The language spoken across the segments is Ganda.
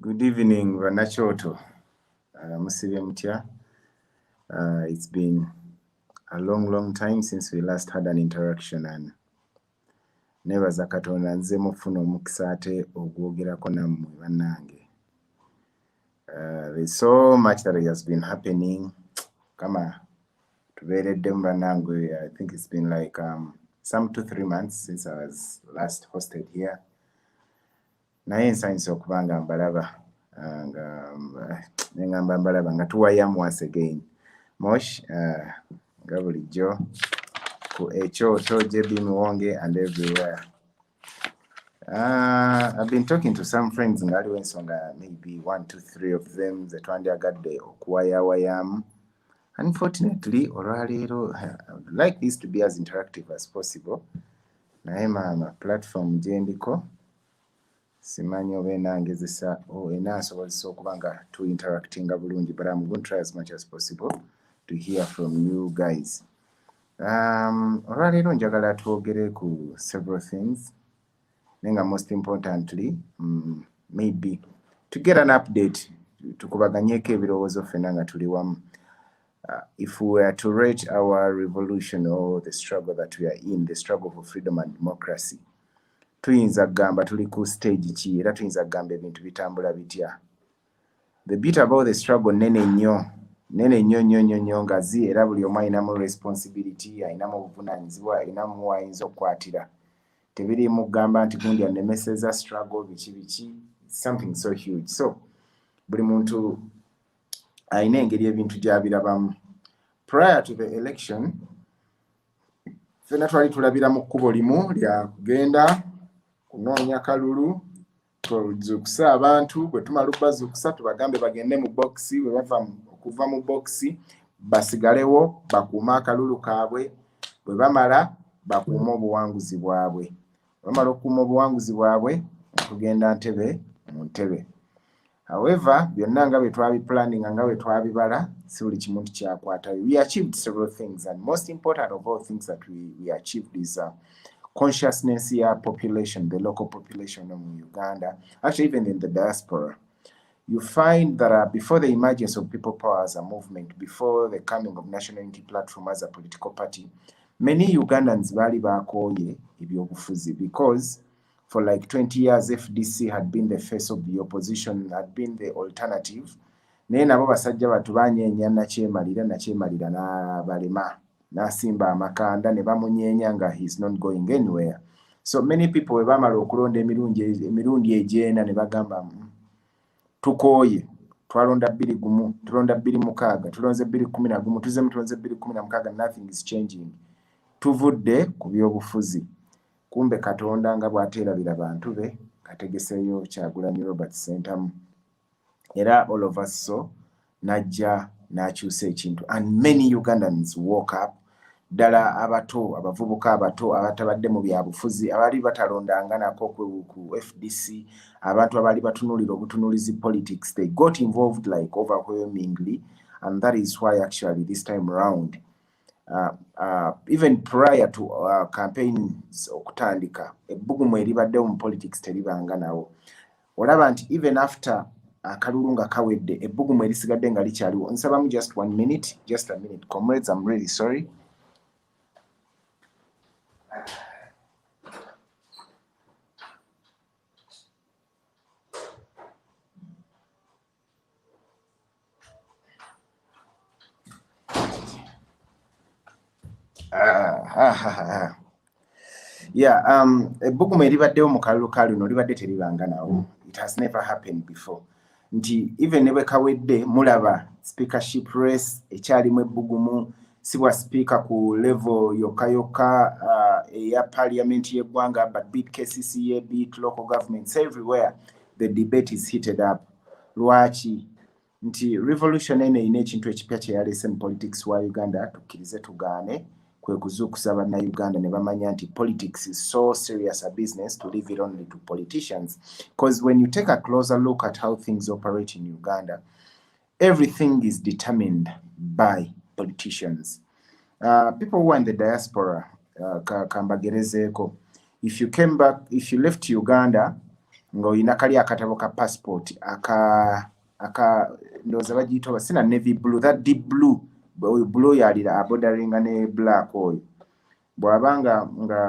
Good evening, Vanachoto. Musibe mutya. It's been a long time since we last had an interaction, and nebaza Katonda nze mufuna omukisa ate ogwogerako nammwe bannange. There's so much that has been happening. Kama tubeereddemu bannange, I think it's been like some 2-3 months since I was last hosted here. Naye nsanyusa okuba nga mbalaba nengamba mbalaba nga tuwayamu once again. Mosh, nga bulijjo ku ekyoto JB Muwonge and everywhere. I've been talking to some friends nga aliwo ensonga maybe 1, 2, 3 of them ze twandyagadde okuwayawayamu. Unfortunately, olwaleero I would like this to be as interactive as possible. Naye maama platform gye ndiko simanyi oba enangezesa enansobozesa okuba nga tu interactinga bulungi, but I'm going to try as much as possible to hear from you guys. Olwaleero njagala twogere ku several things. Nenga most importantly, maybe to get an update, tukubaganyeko ebirowoozo ffenna nga tuli wamu. If we were to rate our revolution or the struggle that we are in, the struggle for freedom and democracy, tuyinza gamba tuli ku stage ki era tuyinza gamba ebintu bitambula bitya. The bit about the struggle nene nnyo ngazi era buli omu ayinamu responsibility, ayinamu obuvunaanyizibwa, ayinamu wayinza okukwatira. Tebiri mu gamba nti gundi anemeseza struggle biki something so huge. So buli muntu ayina engeri ebintu gy'abirabamu. Prior to the election, ffenna twali tulabira mu kkubo limu lya kugenda kunoonya kalulu, tuzuukusa abantu, bwe tumala okubazuukusa tubagambe bagende mu bokisi, bwe bava okuva mu bokisi basigalewo bakuuma akalulu kaabwe, bwe bamala bakuuma obuwanguzi bwabwe. Bamala okukuuma obuwanguzi bwabwe okugenda ntebe mu ntebe. However, byonna nga bwe twabiplanning nga bwe twabibala, si buli kimu kyakwatayo. We achieved several things, and most important of all things that we achieved is consciousness here, population, the local population of Uganda, actually even in the diaspora. You find that before the emergence of People Power as a movement, before the coming of National Unity Platform as a political party, many Ugandans bali bakoye ebyobufuzi, because for like 20 years FDC had been the face of the opposition, had been the alternative. Naye nabo basajja batu banyeenya nakyemalira n'abalema n'asimba amakanda ne bamunyeenya nga he's not going anywhere. So many people we bamala okulonda emirundi egyena ne bagamba tukooye, twalonda 2 tulonda 2 tulonze 2 tuzemu tulonze 2 nothing is changing. Tuvudde ku byobufuzi. Kumbe Katonda nga bw'ateerabira bantu be kategeseeyo Kyagulanyi Robert Sentamu. Era all of us so najja n'akyusa ekintu, and many Ugandans woke up. Ddala abato, abavubuka abato abatabadde mu byabufuzi, abali batalondanga nako ku FDC, abantu abali batunuulira obutunuulizi politics, they got involved like overwhelmingly, and that is why actually this time around, even prior to campaigns okutandika, ebbugumu eribaddewo mu politics teribanga nawo. Olaba nti even after akalulu nga kawedde, ebbugumu erisigadde nga likyaliwo. Nsabamu just a minute, comrades, I'm really sorry. Ebbugumu eribaddewo mu kalulu kaluno libadde teribanga nawo. It has never happened before. Nti even ne bwe kawedde mulaba speakership race ekyalimu ebbugumu, si bwa speaker ku level yokka eya parliament y'eggwanga, but beat KCCA, beat local governments, everywhere the debate is heated up. Lwaki? Nti revolution eno erina ekintu ekipya kye yaleese mu politics wa Uganda, tukkirize tugaane, kwe kuzuukusa bannayuganda ne bamanya nti politics is so serious a business to leave it only to politicians. Because when you take a closer look at how things operate in Uganda, everything is determined by politicians. People who are in the diaspora, kambagerezeko, if you came back, if you left Uganda ng'olina kali akatabo ka passport aka ndoza bagiyita sina navy blue, that deep blue blue yalira bordering ne black oyo bw'abanga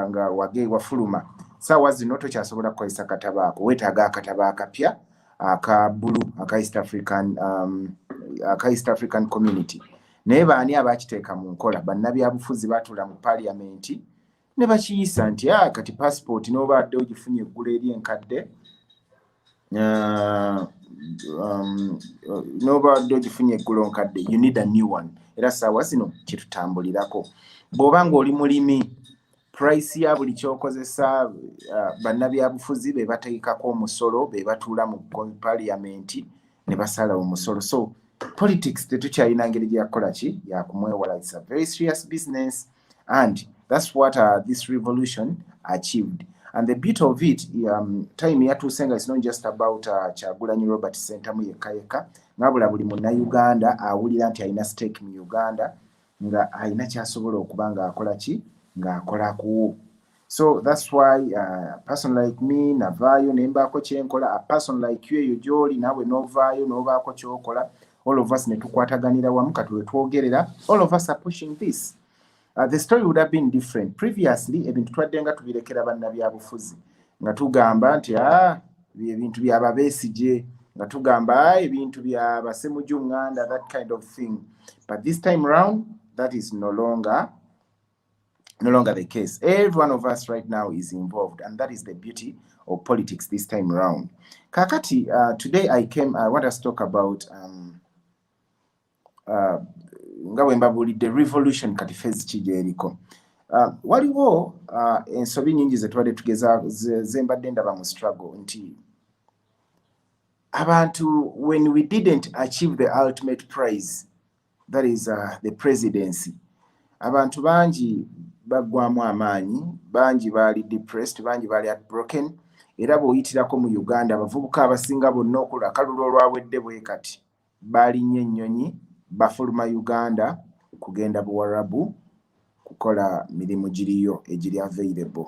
nga wage wafuluma saawa zino tokyasobola kukozesa katabo ako weetaaga akatabo akapya aka blue aka East African community naye baani abakiteeka mu nkola bannabyabufuzi baatuula mu parliament ne bakiyisa nti kati passport n'obadde ogifunye eggulu eri enkadde n'obadde ogifunye eggulu nkadde you need a new one era saawa zino kitutambulirako bw'oba ng'oli mulimi price ya buli kyokozesa bannabyabufuzi be bateekako omusolo be batuula mu parliament ne basala omusolo so politics tetukyalina ngeri gye yakola ki yakumwewala. It's a very serious business and that's what this revolution achieved. And the beauty of it, time yatuusenga is not just about Kyagulanyi Robert Ssentamu yekka ngabula buli munnayuganda awulira nti alina stake mu Uganda nga alina kyasobola okuba nga akola ki ng'akola ku. So that's why a person like me navaayo nembaako kyenkola, a person like you eyo gy'oli naawe novaayo nobaako kyokola, all of us ne tukwataganira wamu kati we twogerera, all of us are pushing this. The story would have been different. Previously, ebintu twaddenga tubirekera bannabyabufuzi nga tugamba nti ebintu byaba Besigye, nga tugamba ebintu byaba Ssemujju Nganda, that kind of thing. But this time round, that is no longer the case. Every one of us right now is involved, and that is the beauty of politics this time round. Kakati, today I want us to talk about the revolution kati phase kigeriko. Waliwo ensobi nyingi zetwade tugeza zembadde ndaba mu struggle nti abantu when we didn't achieve the ultimate prize, that is the presidency, abantu bangi bagwamu amaanyi, bangi bali depressed, bangi bali heartbroken, era bw'oyitirako mu Uganda abavubuka abasinga bonna okola akalulu olwawedde bwe kati baalinnye ennyonyi bafuluma Uganda kugenda Buwarabu kukola mirimu giriyo egiri available.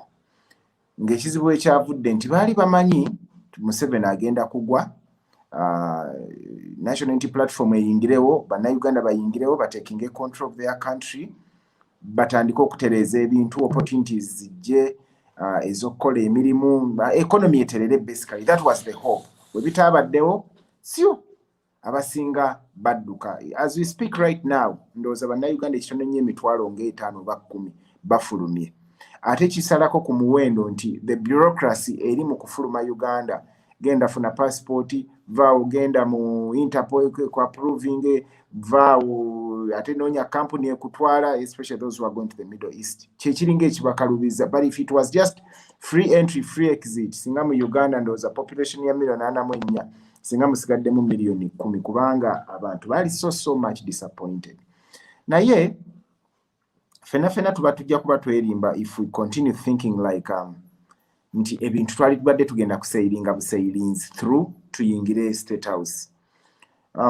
Ng'ekizibu ekyavudde nti baali bamanyi Museveni agenda kugwa, National Unity Platform eyingirewo, bannayuganda bayingirewo batekinge control of their country, batandika okutereeza ebintu, opportunities zijje ez'okukola emirimu, economy eterere basically. That was the hope. Bwe bitaabaddewo sio abasinga badduka. As we speak right now, ndowooza bannayuganda ekitono nnyo emitwalo ng'etaano oba 10 bafulumye. Ate kisalako ku muwendo nti the bureaucracy eri mu kufuluma Uganda, genda funa passport, vaawo genda mu Interpol ku approving, vaawo ate noonya company ekutwala, especially those who are going to the Middle East. Kyekiringa ekibakalubiza, but if it was just free entry, free exit, singa mu Uganda ndowooza population ya 1,400,000 singa musigaddemu 10,000,000 kubanga abantu bali so much disappointed. Naye fena tuba tujja kuba twerimba if we continue thinking like nti ebintu twali tubadde tugenda kusailinga busailinzi through tuyingire State House.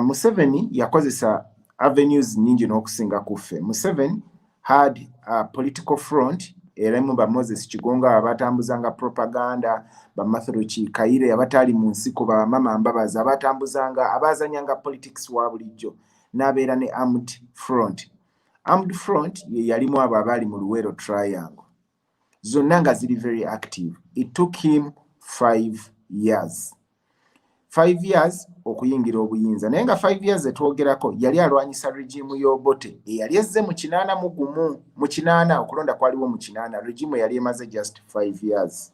Museveni yakozesa avenues nyingi n'okusinga kuffe. Museveni had a political front, era mu ba Moses Kigonga abatambuzanga propaganda, ba Matthew Kaire abatali mu nsiko, ba Mama Mbabazi abatambuzanga abazanyanga politics wa bulijjo, n'abeera ne armed front. Armed front ye yalimu abo abali mu Luwero Triangle. Zonna nga ziri very active. It took him 5 years. 5 years okuyingira obuyinza. Naye nga 5 years etwogerako yali alwanyisa regime y'Obote eyali ezze mu 81 mu 80 okulonda kwaliwo mu 80. Regime yali emaze just 5 years.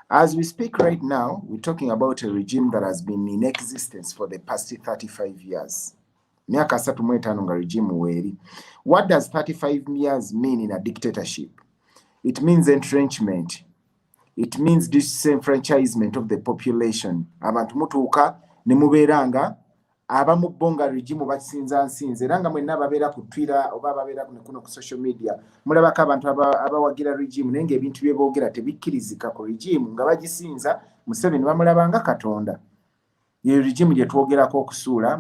As we speak right now, we're talking about a regime that has been in existence for the past 35 years. Miaka 35 nga regime weri. What does 35 years mean in a dictatorship? It means entrenchment. It means disenfranchisement of the population. Abantu mutuuka ne mubeeranga abamu bonga regime bakisinza nsinze era nga mwenna babeera ku Twitter oba babeera kuno ku social media mulabako abantu abawagira regime naye ng'ebintu bye boogera tebikkirizika ku regime nga bagisinza. Museveni bamulabanga Katonda. Ye regime gye twogerako okusuula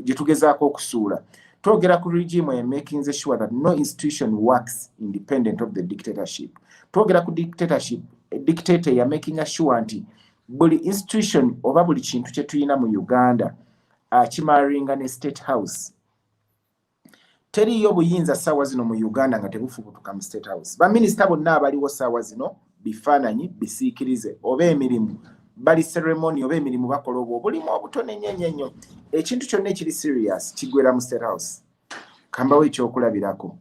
gye tugezaako okusuula. Twogera ku regime and making sure that no institution works independent of the dictatorship. Twogera ku dictatorship dictator ya making sure nti buli institution oba buli kintu kye tuyina mu Uganda kimaringa ne state house. Teriyo buyinza ssaawa zino mu Uganda nga tebufubutuka mu state house. Baminisita bonna abaliwo ssaawa zino bifaananyi bisiikirize oba emirimu bali ceremony oba emirimu bakola obulimu obutono ennyo. Ekintu kyonna ekiri serious kigwera mu state house. Kambawo ekyokulabirako.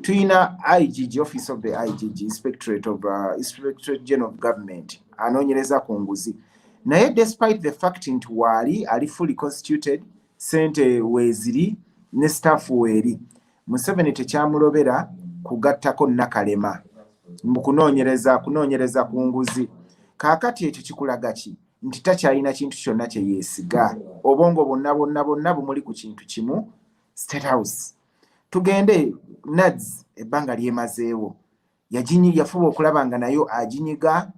Tuyina IGG, Office of the IGG, Inspectorate General of Government, anoonyereza ku nguzi. Naye despite the fact nti waali ali fully constituted, sente weeziri ne staff weeri, Museveni tekyamulobera kugattako Nakalema mu kunoonyereza ku nguzi. Kaakati ekyo kikulaga ki? Nti takyalina kintu kyonna kye yeesiga. Obwongo bonna bumuli ku kintu kimu, State House. Tugende NADS ebbanga lyemazeewo. Yafuba okulaba nga nayo aginyiga.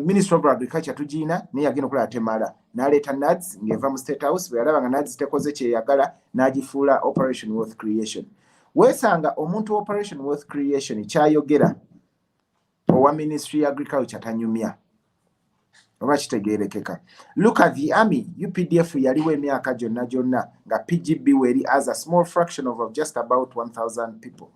Minister of Agriculture tugiina naye yagenda okulaba temala. N'aleeta NADS ng'eva mu State House bwe yalaba nga NADS tekoze kyeyagala n'agifuula Operation Wealth Creation. Weesanga omuntu Operation Wealth Creation kyayogera owa Ministry of Agriculture tanyumya. Oba kitegeerekeka. Look at the army. UPDF yaliwo emyaka gyonna nga PGB weri as a small fraction of just about 1,000 people.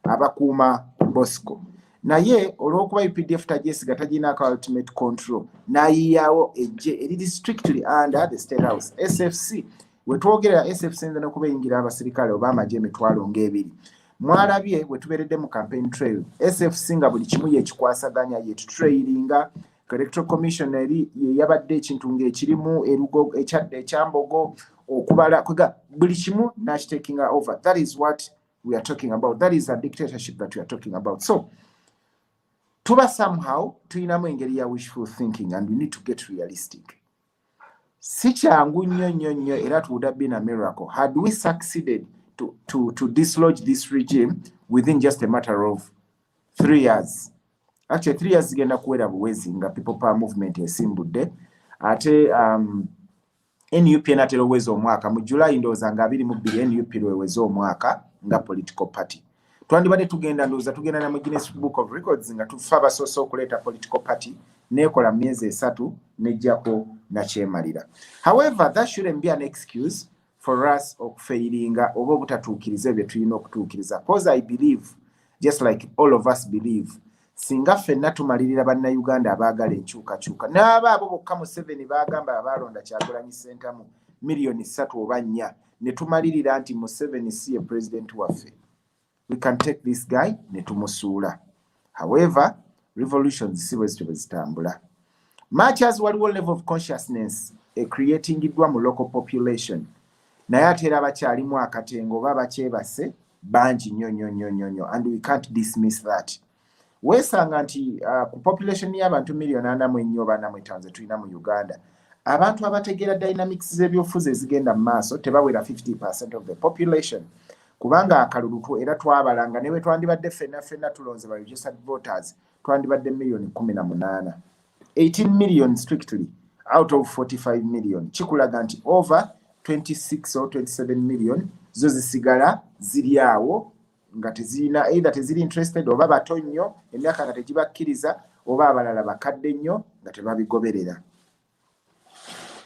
Abakuuma Bosco. Naye olw'okuba UPDF tagyesiga taginako ultimate control n'ayiyawo ejje eriri strictly under the State House. SFC we twogera SFC nze n'okuba eyingira abasirikale oba amagye emitwalo ng'ebiri. Mwalabye bwe tubeeredde mu campaign trail. SFC nga buli kimu yekikwasaganya yetutrailinga. Electoral Commission eri yabadde ekintu ng'ekirimu erugo ekyambogo okubala kwega buli kimu taking over. That is what we are talking about. That is a dictatorship that we are talking about. So tuba somehow tuyinamu engeri ya wishful thinking and we need to get realistic. Si kyangu nnyo era it would have been a miracle had we succeeded to dislodge this regime within just a matter of 3 years. Actually 3 years zigenda kuwera buwezi nga people power movement esimbudde ate NUP natera oweza omwaka mu July ndowooza nga 22 NUP lweweza omwaka nga political party. Twandibadde tugenda na mu Guinness Book of Records nga tufa basoose okuleeta political party nekola myezi 3 nejjako nakyemalira. However, that shouldn't be an excuse for us okufailinga oba obutatuukiriza bye tulina okutuukiriza. Because I believe, just like all of us believe, singa ffenna tumalirira bannayuganda abaagala enkyukakyuka n'abaabo bokka mu 7 baagamba abaalonda Kyagulanyi Ssentamu miliyoni 3 oba 4 ne tumalirira nti Museveni si ye president waffe. We can take this guy ne tumusuula. However, revolutions si bwe zitambula. Much as waliwo level of consciousness creatingidwa mu local population naye ate era bakyalimu akatengo oba bakyebase bangi nnyo and we can't dismiss that. Weesanga nti ku population y'abantu miliyoni 44 oba 45 tulina mu Uganda, abantu abategeera dynamics z'ebyobufuzi ezigenda mu maaso tebawera 50% of the population. Kubanga akalulutu era twabalanga ne bwe twandibadde ffenna tulonze ba registered voters twandibadde miliyoni 18. 18 million strictly out of 45 million. Kikulaga nti over 26 or 27 million zo zisigala ziri awo nga tezirina either teziri interested oba bato nnyo emyaka nga tegibakkiriza oba abalala bakadde nnyo nga tebabigoberera.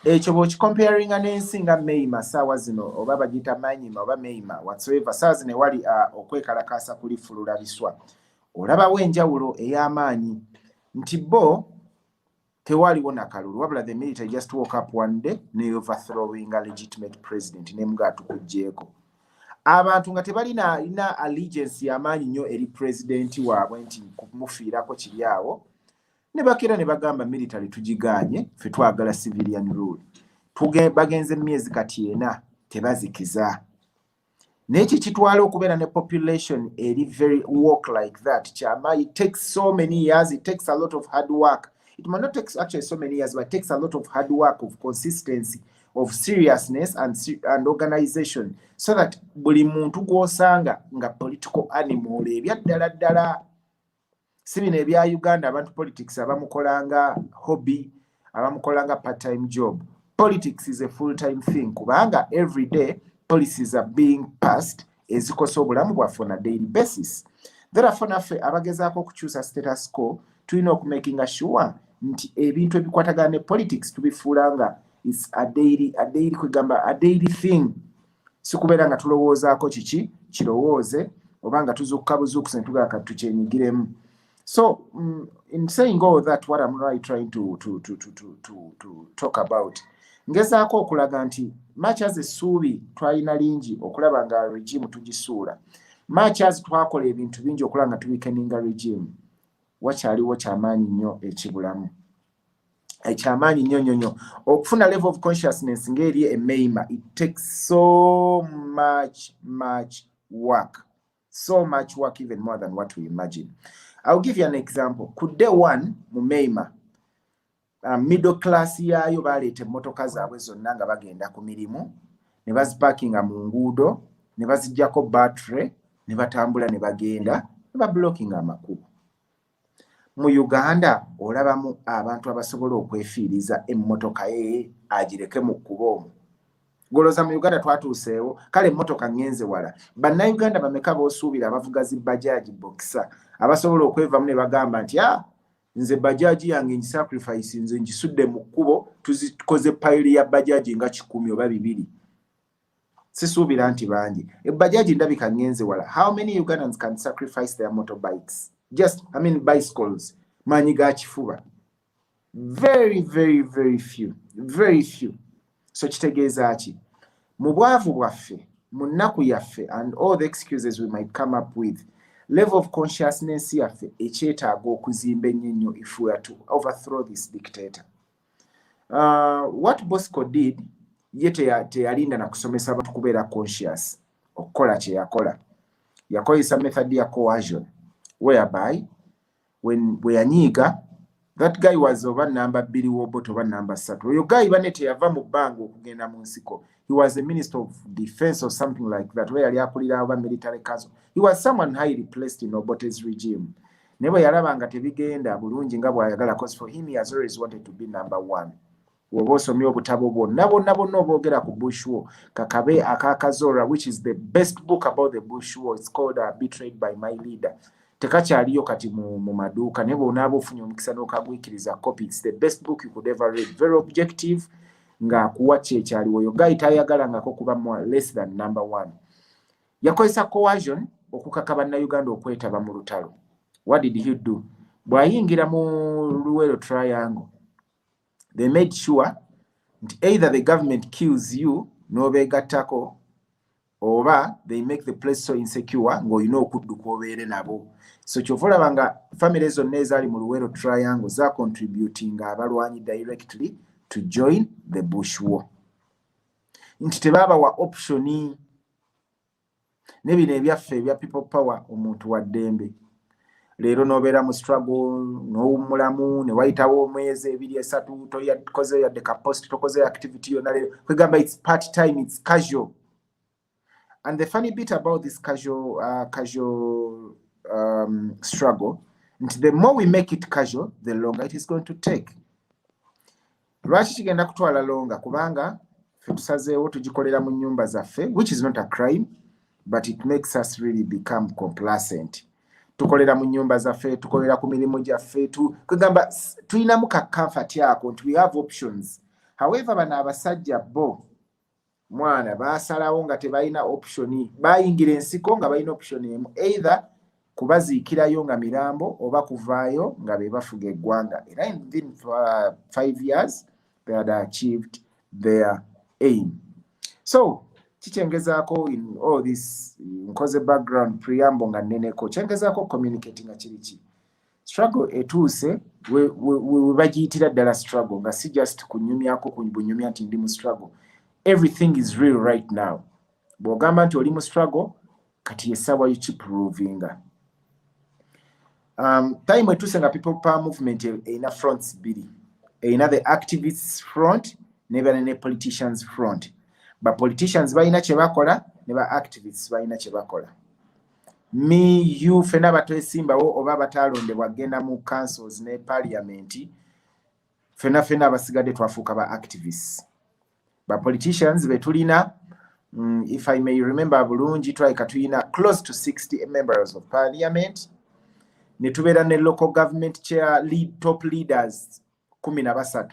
Ekyo bw'okikomparinga n'ensi nga Meima ssaawa zino oba bagiyita Manyima oba Meima whatsoever ssaawa zino ewali okwekalakaasa kulifulula biswa, olabawo enjawulo ey'amaanyi nti bo tewaliwo nakalulu wabula the military just woke up one day ne overthrowing a legitimate president nemuga tukugjeeko. Abantu nga tebalina allegiance y'amaanyi nnyo eri president waabwe nti kumufiirako kiri awo ne bakera ne bagamba military tugiganye ffe twagala civilian rule. Bagenze myezi kati ena tebazikiza. N'eki kitwala okubeera ne population eri very woke like that. Kyama, it takes so many years, it takes a lot of hard work. It might not take actually so many years, but it takes a lot of hard work, of consistency, of seriousness and organization, so that buli muntu gw'osanga nga political animal ebyaddala si bino ebya Uganda abantu politics abamukolanga hobby, abamukolanga part-time job. Politics is a full-time thing kubanga every day policies are being passed ezikosa obulamu bwaffe on a daily basis. Therefore naffe abagezaako okukyusa status quo tulina okumakinga sure nti ebintu ebikwatagana ne politics tubifuula nga is a daily kwegamba a daily thing, sikubeera nga tulowoozaako kiki kirowooze oba nga tuzuukuka buzuukusa ne tugamba kati tukyenyigiremu. So in saying all that, what I'm really trying to talk about, ngezaako okulaga nti much as essuubi twalina lingi okulaba nga regime tugisuula, much as twakola ebintu bingi okulaba nga tuweakeninga regime, wakyaliwo kyamaanyi nnyo ekibulamu. Ekyamaanyi nnyo okufuna level of consciousness ng'eri emeima, it takes so much work, even more than what we imagine. I'll give you an example. Could day one mumeima middle class yayo baleeta emmotoka zaabwe zonna nga bagenda ku mirimu ne baziparkinga mu nguudo ne baziggyako battery ne batambula ne bagenda ne bablockinga amakubo. Mu Uganda olabamu abantu abasobola okwefiiriza emmotoka ye agireke mu kkubo omwo. Goloza mu Uganda twatuuseewo kale emmotoka ngenze wala. Bannayuganda bameka boosuubira abavuga zi bajaji boxer abasobola okwevamu ne bagamba nti nze bajaji yange ngisacrifice nze ngisudde mu kkubo tuzikoze payiri ya bajaji nga 10 oba 2. Sisuubira nti bangi. Bajaji ndabika ngenze wala. How many Ugandans can sacrifice their motorbikes? Bicycles. Manyi ga kifuba. Very few. So kitegeeza ki? Mu bwavu bwaffe, mu nnaku yaffe, and all the excuses we might come up with, level of consciousness yaffe ekyetaaga okuzimba ennyo if we are to overthrow this dictator. What Bosco did, ye teyalinda na kusomesa abantu kubeera conscious okukola kye yakola. Yakozesa method ya coercion, whereby when we anyiga, that guy was over number 2 woboto oba number 3. Oyo guy banete yava mu bbanga okugenda mu nsiko. He was the Minister of Defense or something like that, where yali akulira oba military council. He was someone highly placed in Obote's regime. Nebo yalaba nga tebigenda bulungi nga bw'ayagala, because for him he has always wanted to be number 1. Woba osomye obutabo bwonna oboogera ku Bush War, Kakabe Akakazora, which is the best book about the Bush War. It's called Betrayed by My Leader. Tekakyaliyo kati mu maduuka ne bw'onaaba ofunye omukisa n'okagwikiriza copy. It's the best book you could ever read. Very objective, nga kuwa kyekyaliwo. Oyo guy tayagalangako kuba more less than number 1. Yakozesa coercion okukaka bannayuganda okwetaba mu lutalo. What did he do? Bw'ayingira mu Luweero Triangle, they made sure that either the government kills you n'obeegattako, oba they make the place so insecure ng'olina okudduka obeere nabo. So kyova olaba nga family zonna ezaali mu Luweero Triangle za contributing abalwanyi directly to join the Bush War. Nti tebaabawa optioni. Ne bino ebyaffe ebya people power omuntu wa ddembe. Leero n'obeera mu struggle, n'owummulamu, ne wayitawo omwezi 2 3, toyakoze yadde ka post, tokoze activity yonna leero. Kwegamba it's part time, it's casual. And the funny bit about this casual struggle, the more we make it casual, the longer it is going to take. Lwaki kigenda kutwala longa? Kubanga ffe tusazeewo tugikolera mu nnyumba zaffe, which is not a crime, but it makes us really become complacent. Tukolera mu nnyumba zaffe, tukolera ku mirimu gyaffe, kwegamba tulinamu ka comfort yako nti we have options. However, bano abasajja bo mwana baasalawo nga tebalina optioni, bayingira ensiko nga balina optioni emu, either kubaziikirayo nga mirambo oba kuvaayo nga be bafuga eggwanga. Era within 5 years they had achieved their aim. So kichengezaako in all this nkoze background preamble nga nneneko, kyengezaako communicating nga kiriki struggle etuuse we bagiyitira ddala struggle nga si just kunyumyako kunyumya nti ndi mu struggle. Everything is real right now. Bw'ogamba nti oli mu struggle, kati essaawa yukiprovinga. Time etuuse nga people power movement erina fronts 2. Erina the activists front n'ebeera ne politicians front. Ba politicians balina kye bakola ne ba activists balina kye bakola. Me, you, fena batwesimbawo oba bataalondebwa genda mu councils ne parliament, fena basigadde twafuuka ba activists. Ba politicians betulina, if I may remember bulungi, tulina close to 60 members of parliament. ne tubeera ne local government chair top leaders 13.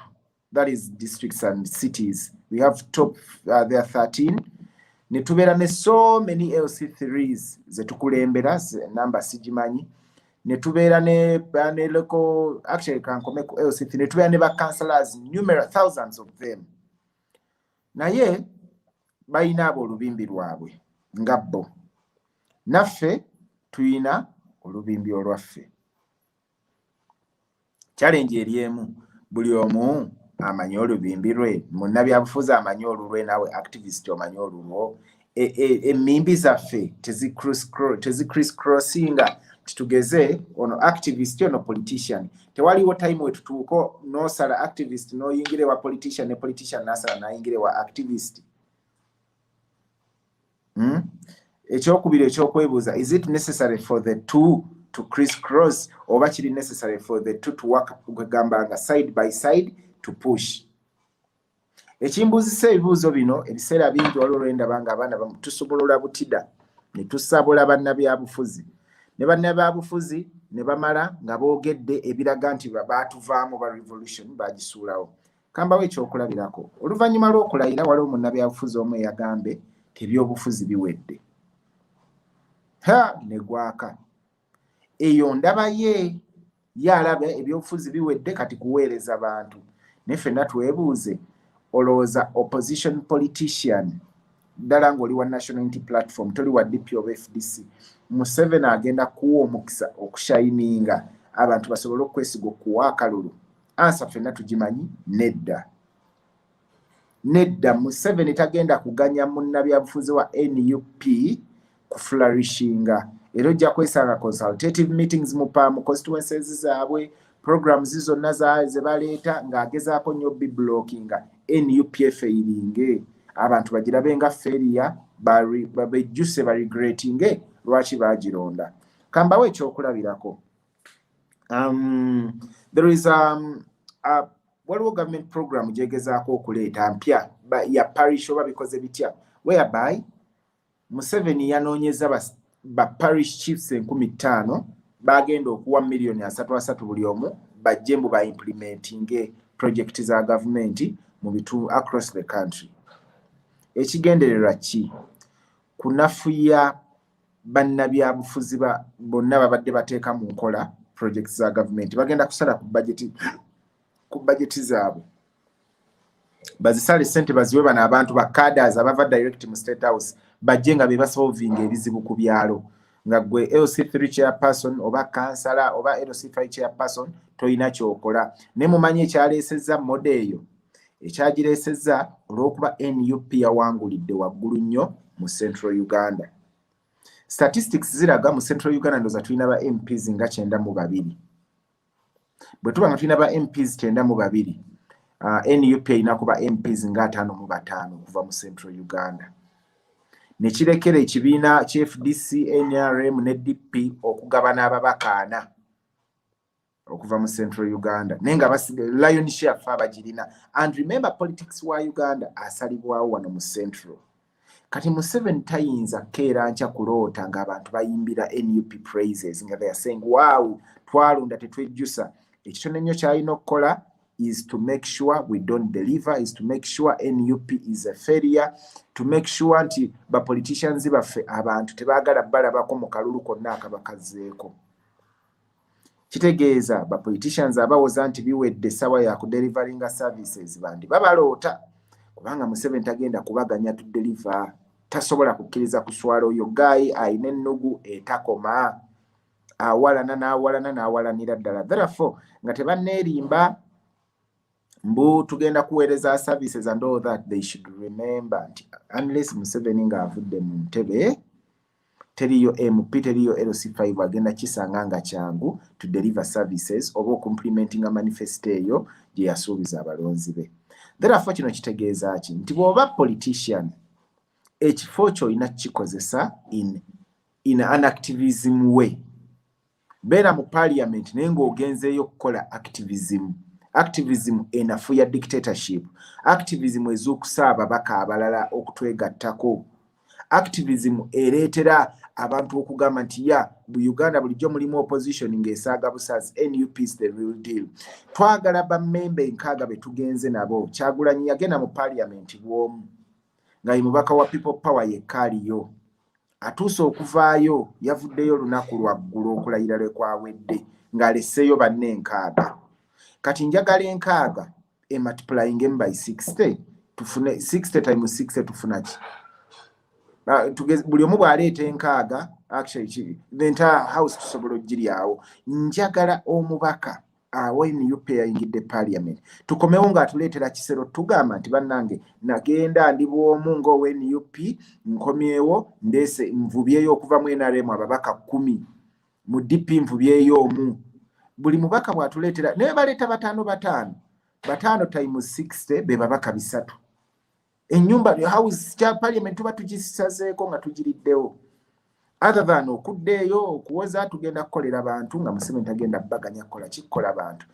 That is districts and cities. We have top, there are 13. Ne tubeera ne so many LC3s ze tukulembera, number sigimanyi. Ne tubeera ne local, actually kankome ku LC3, ne tubeera ne ba councillors, numerous thousands of them. Naye balina abo olubimbi lwabwe nga bo. Naffe tuyina olubimbi olwaffe. Challenge eri emu, buli omu amanyi olubimbi lwe, munnabyabufuzi amanyi olulwe, naawe activist omanyi olulwo. Emmimbi zaffe tezicrosscrossinga titugeze ono activist ono politician. Tewaliwo time wetutuuka n'osala activist n'oyingire wa politician ne politician n'asala n'ayingire wa activist. Ekyokubiri ekyokwebuuza, is it necessary for the two to crisscross, oba kiri necessary for the two to work kugambanga side by side to push? Ekimbuuzisa ebibuuzo bino ebiseera bingi waliwo olwendaba nga abaana tusobola butida ne tusabula bannabyabufuzi. Ne bannabyabufuzi ne bamala nga boogedde ebiraga nti baatuvaamu ba revolution bagisuulawo. Kambawo ekyokulabirako. Oluvannyuma lw'okulayira waliwo munnabyabufuzi omu eyagambe ebyobufuzi biwedde. Ne gwaka. Eyo ndaba ye yalaba ebyobufuzi biwedde kati kuweereza bantu. Ne ffenna twebuuze, olowooza opposition politician ddala ng'oli wa National Unity Platform, toli wa DP of FDC, Museveni agenda kuwa omukisa okushayininga abantu basobole okwesiga okuwa akalulu? Ansa ffenna tugimanyi, nedda. Nedda, Museveni tagenda kuganya munnabyabufuzi wa NUP kuflourishinga. Era ojja kwesanga consultative meetings mu constituencies zaabwe, programs zonna ze baleeta ng'agezaako nnyo blockinga NUP efeiringe, abantu bagirabe nga failure, bejjuse baregrettinge lwaki bagironda. Kambawo ekyokulabirako. There is waliwo government program gyegezaako okuleeta mpya ya parish oba bikoze bitya, whereby Museveni yanoonyeza ba parish chiefs 15,000 bagenda okuwa $3.3 buli omu bajje mbu ba implementing project za government mu bitu across the country. Ekigendererwa ki? Kunafuya bannabyabufuzi bonna babadde bateeka mu nkola projects za government. Bagenda kusala ku budget zaabwe. Bazisale sente baziwe bana abantu ba cadres abava direct mu State House bajje nga bebasolving ebizibu ku byalo. Nga gwe LC3 chairperson oba kansala oba LC5 chairperson toyina kyokola. Ne mumanyi ekyaleesezza mode eyo. Ekyagireesezza olw'okuba NUP yawangulidde waggulu nnyo mu Central Uganda. Statistics ziraga mu Central Uganda ndoza tulina ba MPs nga 92. Bwe tuba nga tulina ba MPs 92, NUP erina kuba MPs nga 55 kuva mu Central Uganda. Ne kirekera ekibiina FDC, NRM ne DP okugabana ababaka 4 okuva mu Central Uganda. Nenga lion share abagirina. And remember, politics wa Uganda asalibwawo wano mu Central. Kati Museveni tayinza keera ncha kuloota ng'abantu bayimbira NUP praises nga they are saying wow twalunda tetwejjusa. Ekitone nnyo kyalina okukola is to make sure we don't deliver, is to make sure NUP is a failure, to make sure nti ba politicians baffe abantu tebaagala balabako mu kalulu konna akabakazeeko. Kitegeeza ba politicians abawoza nti biwedde sawa ya kudeliveringa services bandi babaloota kubanga Museveni tagenda kubaganya to deliver. Tasobola kukkiriza kuswala oyo guy ayina ennugu etakoma awalanira ddala. Therefore nga tebanneerimba mbu tugenda kuweereza services and all that, they should remember nti unless Museveni ng'avudde mu ntebe teriyo MP teriyo LC5 agenda kisanga nga kyangu to deliver services oba complementing a manifesto eyo gye yasuubiza abalonzi be. Therefore kino kitegeeza ki nti bw'oba politician ekifo ky'olina kikozesa in an activism way. Beera mu parliament naye ng'ogenzeeyo okukola activism enafuya dictatorship, activism ezuukusa ababaka abalala okutwegattako, activism ereetera abantu okugamba nti ya Uganda bulijjo mulimu opposition ng'esaaga busazi. NUP is the real deal. Twagala bammembe nkaaga be tugenze nabo. Kyagulanyi yagenda mu parliament bw'omu nga ye mubaka wa people power yekka aliyo. Atuuse okuvaayo yavuddeyo olunaku lwaggulu okulayira lwe kwawedde ng'alesseeyo banne nkaaga. Kati njagala enkaaga multiplying by 60 tufune 60 times 60 tufuna ki? Buli omu bw'aleeta enkaaga actually the entire house tusobola ogiryawo. Njagala omubaka NUP yayingidde parliament tukomewo ng'atuleetera kisero tugamba nti bannange nagenda ndi bw'omu ng'owa NUP nkomyewo ndeese nvubyeyo okuva mu NRM ababaka 10 mu DP nvubyeyo omu. Buli mubaka bw'atuleetera naye baleeta bataano times 60 be babaka 3. Ennyumba house kya parliament tuba tugisazeeko nga tugiriddewo. Other than okuddeeyo okuwoza tugenda kukolera abantu nga Museveni tagenda baganya kukola kikola abantu.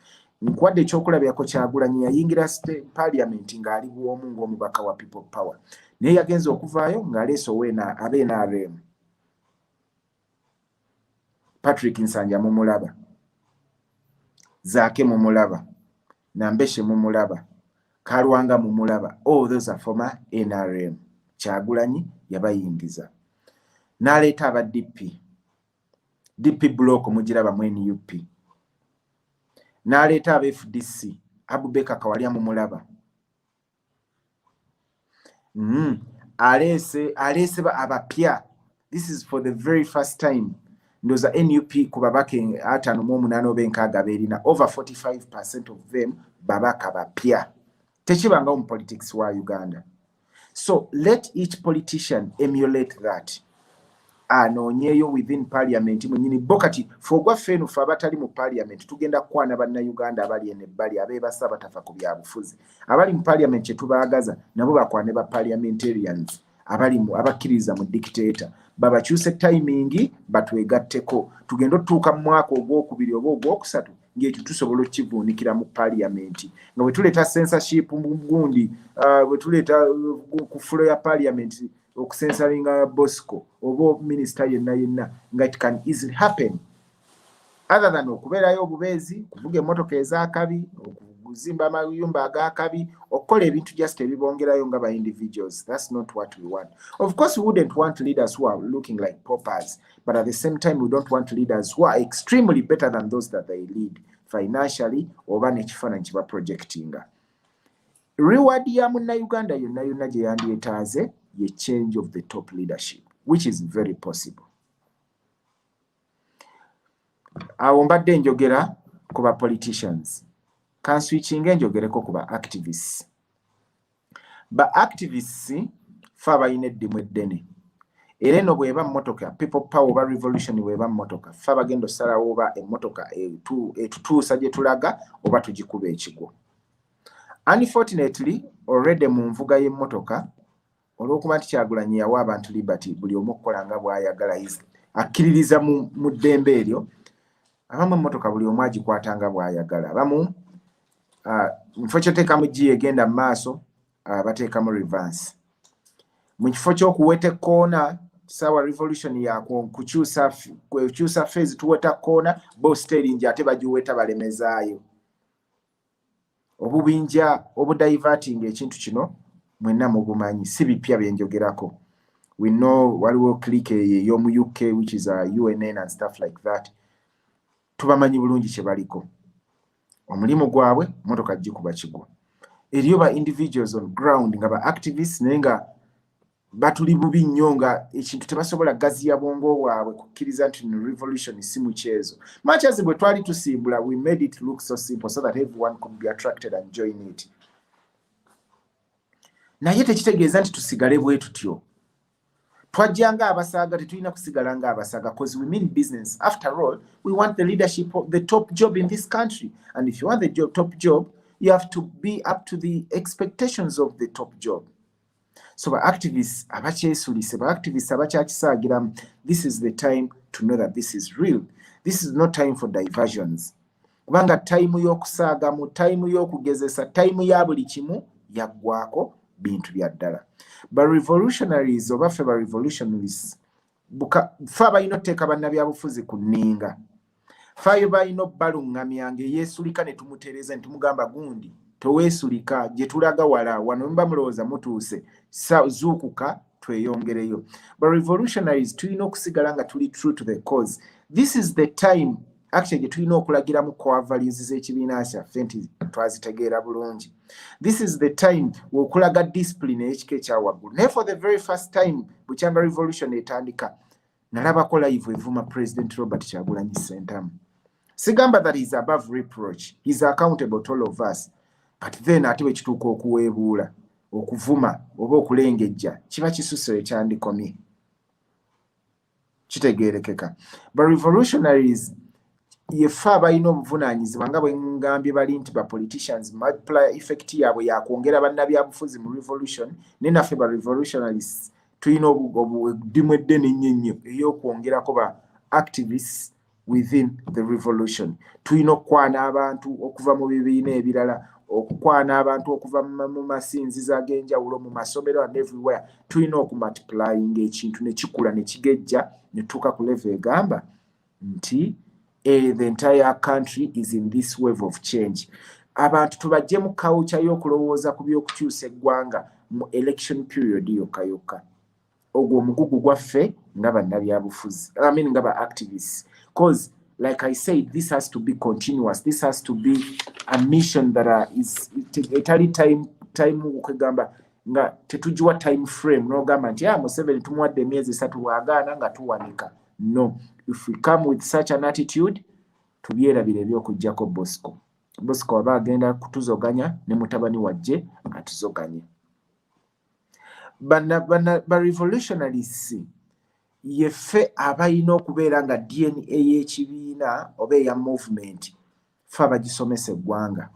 Nkwadde ekyokulabirako Kyagulanyi yayingira parliament ng'ali bw'omu ng'omubaka wa people power. Naye yagenza okuvaayo ng'aleese ab'NRM. Patrick Nsanja mumulaba. Zaake mumulaba. Nambeshe mumulaba. Kalwanga mumulaba. All those are former NRM. Kyagulanyi yabayingiza. N'aleeta aba DP block mugiraba mu NUP. N'aleeta aba FDC Abubeka Kawalya mumulaba. Alese abapya. This is for the very first time. Ndoza NUP ku babaka 58 b'enkaaga beerina over 45% of them babaka bapya. Tekibanga mu politics wa Uganda. So let each politician emulate that. Anoonyeyo within parliament munyini bokati fogwa fenu fabatali mu parliament tugenda kwana banna Uganda abali enebbali abeebasa batafa ku byabufuzi abali mu parliament kye tubaagaza nabo bakwane ba parliamentarians abakkiriza mu dictator babakyuse timing batwegatteko tugenda otuuka mu mwaka ogwokubiri oba ogwokusatu ng'ekyo tusobola okukivuunikira mu parliament nga bwe tuleeta censorship mu gundi bwe tuleeta ku fulo ya parliament okusensalinga Bosco oba minister yenna nga it can easily happen. Other than okubeerayo obubeezi kuvuga emmotoka ez'akabi okuzimba amayumba ag'akabi okukola ebintu just ebibongerayo nga ba individuals. That's not what we want. Of course we wouldn't want leaders who are looking like paupers, but at the same time we don't want leaders who are extremely better than those that they lead financially oba n'ekifaananyi kiba projectinga. Reward ya Munnayuganda yonna gye yandyetaaze ye change of the top leadership, which is very possible. Awo mbadde njogera ku ba politicians. Can switching njogereko ku ba activists. Ba activists fa bayina eddimu eddene. Era eno bw'eba mmotoka people power oba revolution bw'eba mmotoka fa bagenda osalawo oba emmotoka etutuusa gye tulaga oba tugikuba ekigwo. Unfortunately, already mu nvuga y'emmotoka olw'okuba nti Kyagulanyi yawa abantu liberty buli omu okukola nga bw'ayagala akkiririza mu ddembe eryo abamu emmotoka buli omu agikwata nga bw'ayagala abamu mufo kyoteekamu G egenda mu maaso bateekamu reverse mu kifo ky'okuweta ekkoona sawa revolution kukyusa phase tuweta kkoona bo steering ate bagiweta balemezaayo obubinja obudiverting ekintu kino mwenna mubumanyi si bipya byenjogerako. We know waliwo click y'omu UK which is a UNN and stuff like that. Tubamanyi bulungi kye baliko. Omulimu gwabwe motoka gikuba kigwa. Eriyo ba individuals on ground nga ba activists naye nga batuli bubi nnyo nga ekintu tebasobola gazi ya bwongo bwabwe kukkiriza nti revolution si muchezo. Much as bwe twali tusimbula, we made it look so simple so that everyone could be attracted and join it. Naye tekitegeeza nti tusigale bwe tutyo. Twajjanga abasaaga tetulina kusigala nga abasaaga because we mean business. After all, we want the leadership of the top job in this country. And if you want the top job, you have to be up to the expectations of the top job. So ba activists abakyesulise ba activists abakyakisaagira, this is the time to know that this is real. This is not time for diversions. Kubanga time y'okusaaga mu time y'okugezesa time ya buli kimu yaggwako bintu bya ddala. Ba revolutionaries oba fe ba revolutionaries fa balina otteeka bannabyabufuzi ku nninga fayo balina obbalungamyanga yeesulika ne tumutereeza ne tumugamba gundi toweesulika gye tulaga wala wano mba mulowooza mutuuse zuukuka tweyongereyo. But revolutionaries tulina okusigala nga tuli true to the cause. This is the time actually gye tulina okulagiramu core values z'ekibiina kyaffe nti twazitegeera bulungi. This is the time okulaga discipline ekika ekyawaggulu. Naye for the very first time bukyanga revolution etandika nalabako live evuma President Robert Kyagulanyi Ssentamu. Sigamba that he's above reproach. He's accountable to all of us. But then ate bwe kituuka okuweebuula okuvuma oba okulengejja kiba kisuso ekyandikomye kitegeerekeka. But revolutionaries yefe abalina obuvunaanyizibwa nga bwe ngambye bali nti ba politicians multiplier effect yaabwe yakwongera bannabyabufuzi mu revolution ne naffe ba revolutionaries tulina obudimu eddene ennyo ennyo ey'okwongerako ba activists within the revolution. Tulina okukwana abantu okuva mu bibiina ebirala, okukwana abantu okuva mu masinzizo ag'enjawulo mu masomero and everywhere. Tulina okumultiplying ekintu ne kikula ne kigejja ne tuuka ku level egamba nti the entire country is in this wave of change. Abantu tubajje mu culture y'okulowooza ku by'okukyusa eggwanga mu election period yokka. Ogwo omugugu gwaffe nga bannabyabufuzi. Nga ba activists. Because, like I said, this has to be continuous. This has to be a mission that is etali time ukugamba nga tetujiwa time frame no gamba nti Museveni tumuwadde emyezi 3 bw'agaana nga tuwanika. No, if we come with such an attitude tubyerabira ebyokujjako Bosco aba agenda kutuzoganya ne mutabani wajje atuzoganye. Ba revolutionaries yefe abalina okubeera nga DNA y'ekibiina oba eya movement fe abagisomesa eggwanga,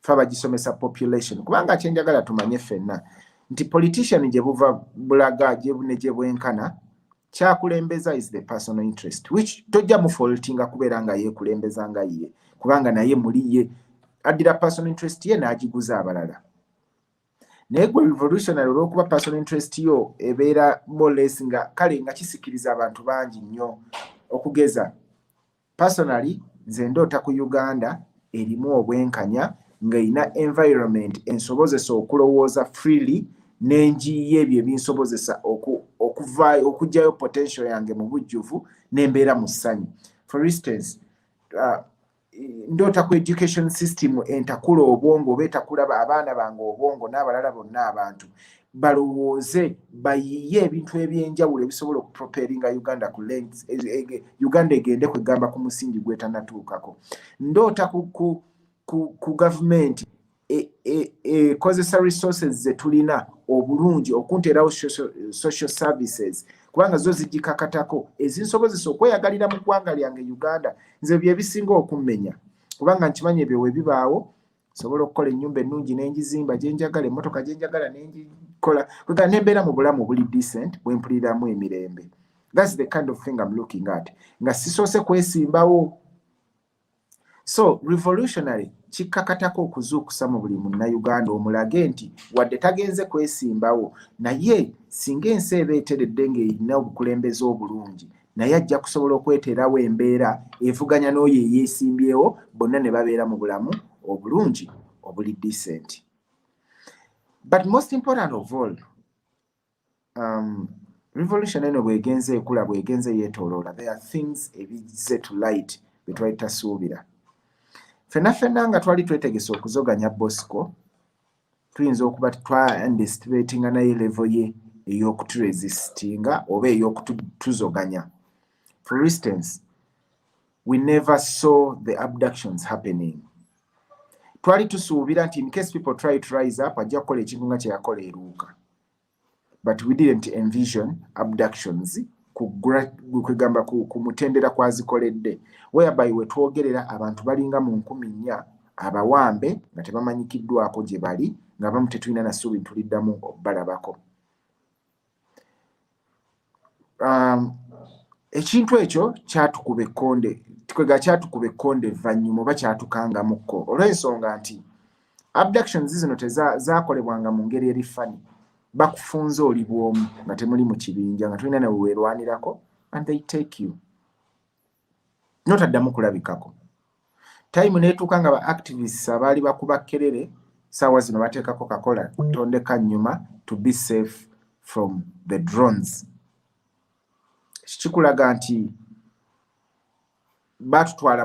fe abagisomesa population. Kubanga kyenjagala tumanye ffenna nti politician gye buva bulaga ne gye bwenkana kyakulembeza is the personal interest, which tojja mufaultinga kubeera nga yeekulembeza nga ye, kubanga naye muli ye addira personal interest ye n'agiguza abalala. Naye gwe revolutionary olw'okuba personal interest yo ebeera more nga kale nga kisikiriza abantu bangi nnyo. Okugeza personally nze ndoota ku Uganda erimu obwenkanya nga ina environment ensobozesa okulowooza freely n'enjiye ebyo ebinsobozesa okugyayo potential yange mu bujjuvu n'embeera mu ssanyu. For instance, ndoota ku education system entakula obwongo oba etakulaba abaana bange obwongo n'abalala bonna abantu balowooze bayiye ebintu ebyenjawulo ebisobola okuproperinga Uganda ku length Uganda egende kwegamba ku musingi gwetannatuukako. Ndoota ku government kozesa resources ze tulina obulungi okunterawo social services kubanga zo zigikakatako ezinsobozesa okweyagalira mu ggwanga lyange Uganda. Nze bye bisinga okummenya kubanga nkimanyi ebyo we bibaawo sobola okukola ennyumba ennungi n'engizimba gye njagala, emmotoka gye njagala n'engikola kwega nembeera mu bulamu buli decent bwe mpuliramu emirembe. That's the kind of thing I'm looking at. Nga sisoose kwesimbawo. So revolutionary kikakatako okuzuukusa mu buli munnayuganda omulage nti wadde tagenze kwesimbawo naye singa ensi eba eteredde ng'erina obukulembeze obulungi naye ajja kusobola okweteerawo embeera evuganya n'oyo eyeesimbyewo bonna ne babeera mu bulamu obulungi obuli decent. But most important of all, revolution eno bwegenze ekula bwegenze yeetooloola, there are things ebizze to light bye twali tasuubira. Ffenna nga twali twetegese okuzoganya Bosco tuyinza okuba twa-underestimatinga naye level ye ey'okuturesistinga oba ey'okutuzoganya. For instance, we never saw the abductions happening. Twali tusuubira nti in case people try to rise up ajja kukola ekintu nga kye yakola eruuka. But we didn't envision abductions kwegamba ku mutendera kwazikoledde whereby we twogerera abantu balinga mu 4,000 abawambe nga tebamanyikiddwako gye bali nga bamu tetulina nasuubi tuliddamu okubalabako. Ekintu ekyo kyatukuba ekkonde kwega kyatukuba ekkonde evvannyuma oba kyatukangamukko olw'ensonga nti abductions zino zaakolebwanga mu ngeri eri fani. Bakufunza oli bwomu nga temuli mu kibinja nga tulina ne weerwanirako and they take you. Notaddamu kulabikako. Time neetuuka nga ba activists abaali bakuba kelere saawa zino bateekako kakola tondeka nnyuma to be safe from the drones. Kikulaga nti batutwala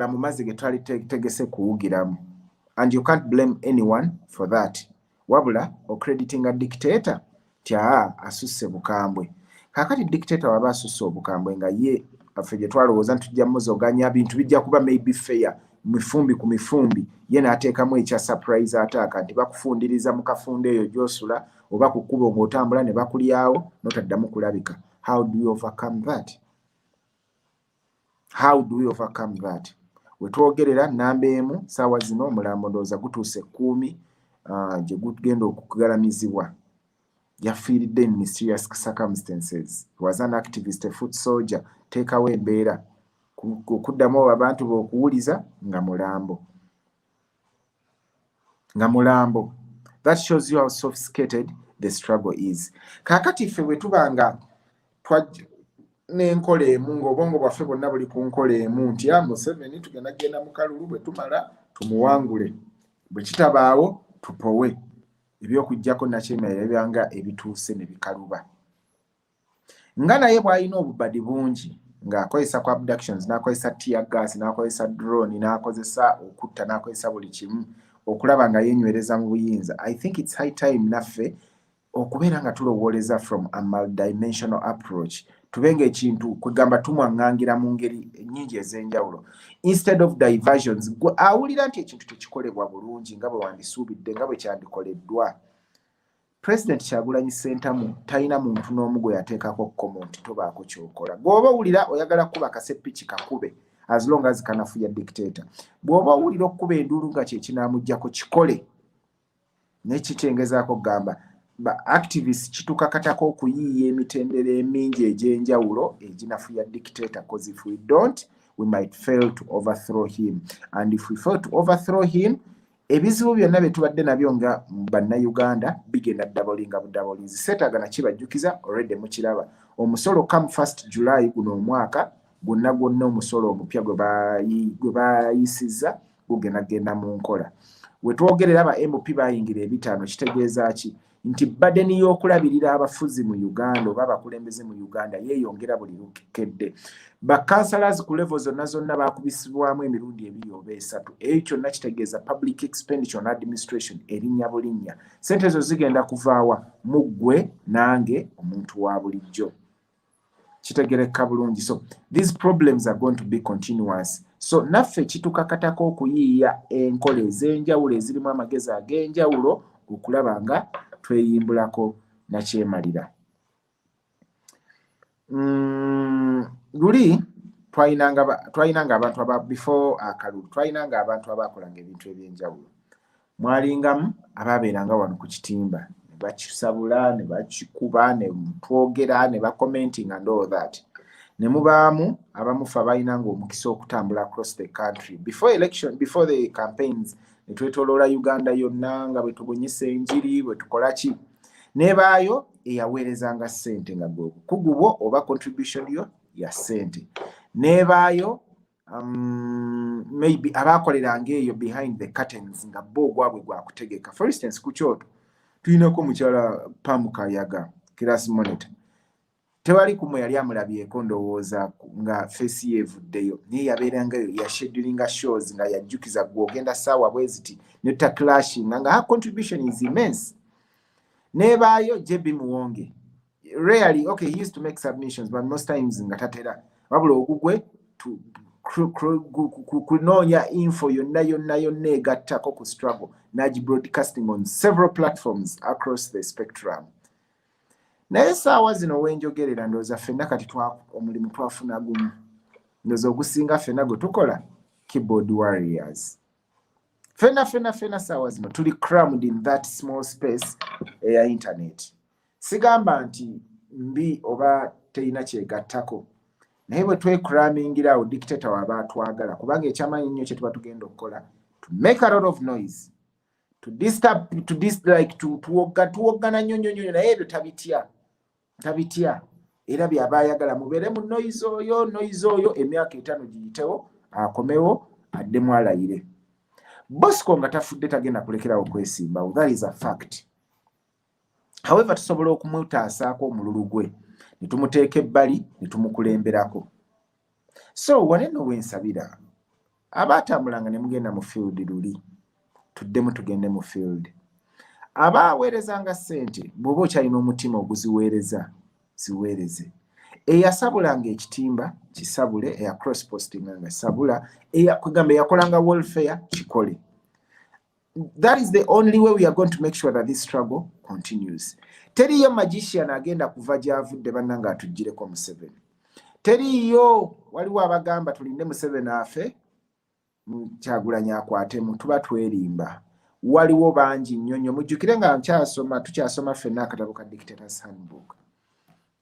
mu mazzi ge twali tegese kuwugiramu. And you can't blame anyone for that. Wabula crediting a dictator tya asusse bukambwe. Kakati dictator waba asusse obukambwe nga ye affe gye twalowooza ntujja muzoganya bintu bijja kuba maybe fair mifumbi ku mifumbi ye n'ateekamu ekya surprise attack nti bakufundiriza mu kafunde eyo gy'osula oba ku kkubo ng'otambula ne bakulyawo n'otaddamu kulabika. How do you overcome that? How do we overcome that? We twogerera namba emu saawa zino omulambo ndowooza gutuuse 10 gye gugenda okugalamizibwa. Yafiiridde in mysterious circumstances. He was an activist, a foot soldier. Teekawo embeera kuddamu abantu b'okuwuliza nga mulambo. That shows you how sophisticated the struggle is. Kaakati ffe bwe tubanga n'enkola emu ng'obwongo bwaffe bwonna buli ku nkola emu nti Museveni tugenda genda mu kalulu bwe tumala tumuwangule, bwe kitabaawo tupowe, ebyokuggyako nakyemerera byanga ebituuse ne bikaluba. Nga naye bw'alina obubadi bungi ng'akozesa ku abductions, n'akozesa tear gas, n'akozesa drone, n'akozesa okutta, n'akozesa buli kimu okulaba nga yenywereza mu buyinza. I think it's high time naffe okubeera nga tulowooleza from a multidimensional approach. Tubenga ekintu kwegamba tumwaŋŋangira mu ngeri nnyingi ez'enjawulo. Instead of diversions, awulira nti ekintu tekikolebwa bulungi nga bwe wandisuubidde, nga bwe kyandikoleddwa. President Kyagulanyi Ssentamu talina muntu n'omu gwe yateekako comment tobaako ky'okola. Bw'oba owulira oyagala kuba kasepiki kakube as long as kanafuya dictator. Bw'oba owulira okukuba enduulu nga kye kinaamugyako kikole. Nekikyengezaako kugamba ba activists kitukakatako okuyiiya emitendera emingi egy'enjawulo eginafuya dictator, because if we don't, we might fail to overthrow him. And if we fail to overthrow him, ebizibu byonna bye tubadde nabyo nga bannayuganda bigenda dabolinga budabolinzi. Seetagana kibajjukiza already mukiraba. Omusolo come 1st July guno omwaka gwonna omusolo omupya gwe bayisizza gugenda mu nkola. We twogerera ba MP bayingira ebitaano kitegeeza ki? Nti badeni y'okulabirira abafuzi mu Uganda oba abakulembeze mu Uganda yeeyongera buli lukedde. Ba councillors ku level zonna baakubisibwamu emirundi 2 oba 3. Ekyo kyonna kitegeeza public expenditure and administration erinnya bulinnya. Ssente ezo zigenda kuvaawa mu ggwe nange omuntu wa bulijjo. Kitegereka bulungi. So these problems are going to be continuous. So naffe kitukakatako okuyiiya enkola ez'enjawulo ezirimu amagezi ag'enjawulo okulaba nga tweyimbulako na kyemalira. Luli twalinanga abantu before akalulu twalinanga abantu abakolanga ebintu eby'enjawulo. Mwalingamu abaabeeranga wano ku kitimba ne bakisabula ne bakikuba ne twogera ne bakomenting and all that. Ne mubaamu abamufa abalinanga omukisa okutambula across the country before the campaigns. Netwetoloola Uganda yonna nga bwe tubonyesa enjiri bwe tukola ki. Nebaayo eyaweerezanga ssente nga gwe obukugu bwo oba contribution yo ya ssente. Nebaayo maybe abaakoleranga eyo behind the curtains nga bo gwabwe gwakutegeka. For instance ku Kyoto tulinako mukyala Pam Kayaga Kiras Monitor. Tewali kumwe yali amulabyeko ndowooza nga face ye evuddeyo naye yabeerangayo ya schedulinga shows nga yajjukiza gwogenda ssaawa bweziti ne clashing nga her contribution is immense. Nebaayo JB Muwonge rarely, okay, he used to make submissions but most times nga tatera wabula ogugwe kunoonya info yonna egattako ku struggle nagi broadcasting on several platforms across the spectrum. Naye saawa zino wenjogerera ndowooza ffenna kati omulimu twafuna gumu. Ndowooza ogusinga ffenna gwe tukola keyboard warriors. Ffenna saawa zino tuli crammed in that small space eya internet. Sigamba nti mbi oba terina kyegattako. Naye bwe twecrammingirawo dictator waba atwagala kubanga ekyamaanyi nnyo kye tuba tugenda okukola to make a lot of noise, to tuwogana nnyo naye ebyo tabitya. era byaba ayagala mubeere mu noise oyo emyaka 5 giyitewo akomewo addemu alayire. Bosco nga tafudde tagenda kulekerawo kwesimbawo. That is a fact. However, tusobola okumutaasaako omululu gwe ne tumuteeka ebbali ne tumukulemberako. So waneno wensabira abaatambulanga ne mugenda mu field luli tuddemu tugende mu field. Abaaweerezanga ssente bw'oba okyalina omutima oguziweereza ziweereze. Eyasabulanga ekitimba kisabule, eya cross posting nga sabula, kugamba yakolanga welfare kikole. That is the only way we are going to make sure that this struggle continues. Teriyo magician agenda kuva gyavudde bannanga atujjireko Museveni. Teriyo waliwo abagamba tulinde Museveni afe Kyagulanyi akwatemu tuba twerimba. Waliwo bangi nnyo mujjukire nga tukyasoma ffenna akatabo ka Dictator's Handbook.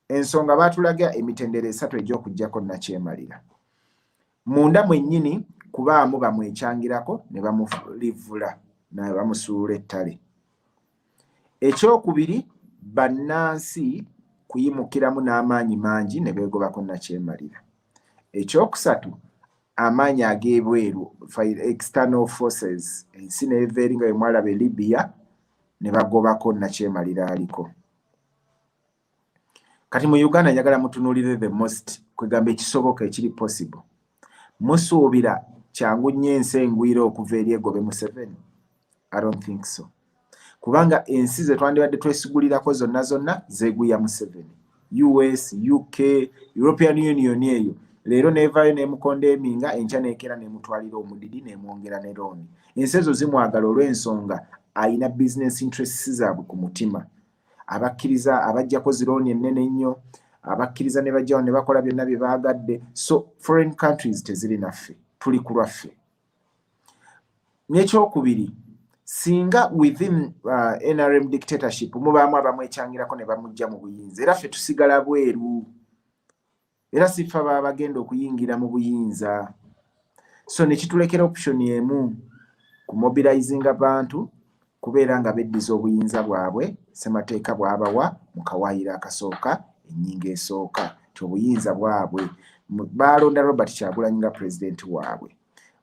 Ensonga baatulaga emitendera 3 egy'okuggyako Nakyemalira. Munda mwennyini kubaamu bamwekyangirako ne bamulivula ne bamusuula ettale. Ekyokubiri bannansi kuyimukiramu n'amaanyi mangi ne beegobako Nakyemalira. Ekyokusatu amaanyi ag'ebweru external forces ensi n'eva eri nga bwe mwalaba Libya ne bagobako Nakyemalira aliko. Kati mu Uganda njagala mutunuulire the most kwegamba ekisoboka ekiri possible. Musuubira kyangu nnyo ensi engwira okuva eri egobe Museveni? I don't think so. Kubanga ensi ze twandibadde twesigulirako zonna zeeguya Museveni. US, UK, European Union eyo. Leero neevaayo n'emukondeeminga enkya n'ekera n'emutwalira omudidi n'emwongera ne looni. Ensi ezo zimwagala olw'ensonga ayina business interests zaabwe ku mutima. Abakkiriza abajjako zirooni ennene ennyo, abakkiriza ne bajjawo ne bakola byonna bye baagadde. So foreign countries teziri naffe, tuli ku lwaffe. N'ekyokubiri, singa within NRM dictatorship mubaamu abamwekyangirako ne bamujja mu buyinza, era ffe tusigala bweru. Era siffe bagenda okuyingira mu buyinza. So ne kitulekera option emu kumobilizing abantu kubeera nga beddiza obuyinza bwabwe ssemateeka bw'abawa mu kawaayiro akasooka ennyingo esooka ti obuyinza bwabwe. Baalonda Robert Kyagulanyi nga pulezidenti waabwe.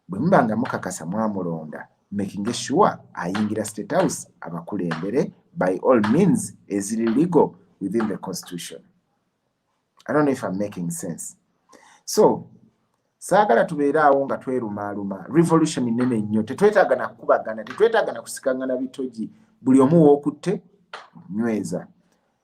Bwe muba nga mukakasa mwamulonda, making sure ayingira State House abakulembere by all means eziri legal within the constitution. I don't know if I'm making sense. So saagala tubeere awo nga twerumaaluma. Revolution nnene nnyo. Tetwetaaga na kukubagana, tetwetaaga na kusikangana bitogi. Buli omu w'okutte nyweza.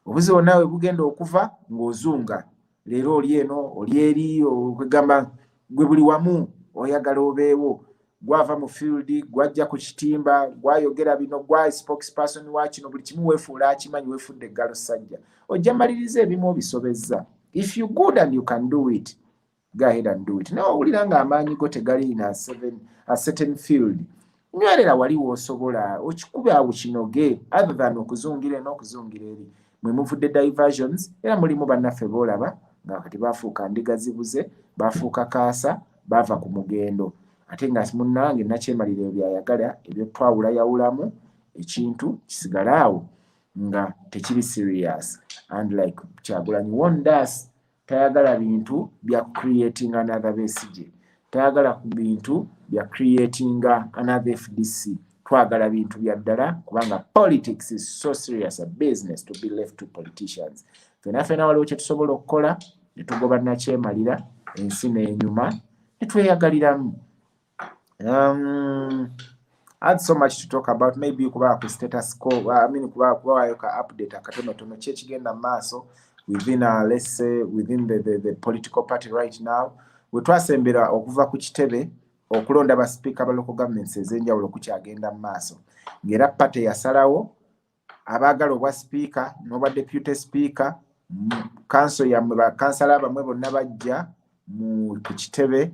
Obuzibu naawe bugenda okuva ng'ozunga. Leero oli eno, oli eri, okugamba gwe buli wamu oyagala obeewo. Gwava mu field, gwajja ku kitimba, gwayogera bino, gwa spokesperson wa kino, buli kimu weefuula akimanyi, weefudde eggalo ssajja. Ojja maliriza ebimu obisobezza. If you good and you can do it, go ahead and do it. No, owulira nga amaanyi go tegali in a certain field. Nywerera wali w'osobola, okikube awo kinoge, other than okuzungira n'okuzungira eri. Mwe muvudde diversions, era mulimu bannaffe boolaba, nga kati baafuuka ndiga zibuze, baafuuka kaasa, baava ku mugendo. Ate nga munnange Nakyemalira byayagala, ebyo twawulayawulamu, ekintu kisigala awo nga tekiri serious. And like Kyagulanyi warned us, tayagala bintu bya creating another Besigye. Tayagala bintu bya creating another FDC. Twagala bintu bya ddala kubanga politics is so serious a business to be left to politicians. Fena waliwo kye tusobola okukola ne tugoba Nakyemalira ensi n'enyuma ne tweyagaliramu. I had so much to talk about. Maybe kuba ku status quo. I mean kuba yoka update akatono chekigenda maaso within let's say within the political party right now. We twasembera okuva ku kitebe okulonda ba speaker ba local governments ezenjawulo kukyagenda maaso. Ngera party yasalawo abagala obwa speaker n'obwa deputy speaker council ya ba kansala bamwe bonna bajja mu kitebe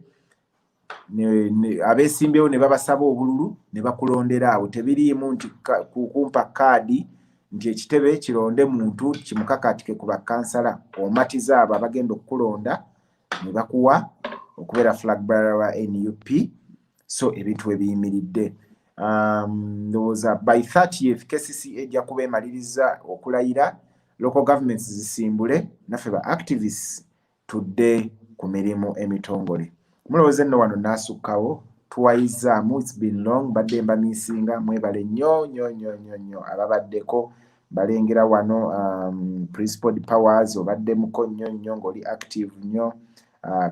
abeesimbyewo ne babasaba obululu ne bakulondera awo. Tebiriimu nti kumpa kaadi nti ekitebe kironde muntu kimukakatike ku bakansala omatiza abo abagenda okukulonda ne bakuwa okubeera flag bearer wa NUP. So ebintu ebiyimiridde ndowooza by 30th KCCA ejja kuba emaliriza okulayira local governments zisimbule naffe ba activists tudde ku mirimu emitongole. Mulowooza nno wano naasukkawo tuwayizaamu, it's been long, badde mbamiisinga, mwebale nnyo ababaddeko balengera wano principal powers obaddemuko nnyo ng'oli active nnyo,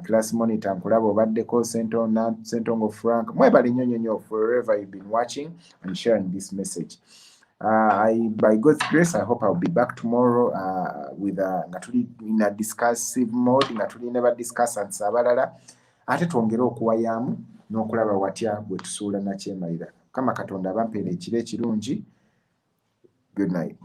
class monitor nkulaba obaddeko, Sentongo Frank, mwebale nnyo forever you've been watching and sharing this message. By God's grace, I hope I'll be back tomorrow with nga tuli in a discussive mode, nga tuli never discuss and abalala ate twongere okuwayaamu n'okulaba watya bwe tusuula nakyemalira. Kama Katonda abampeera ekiro ekirungi. Good night.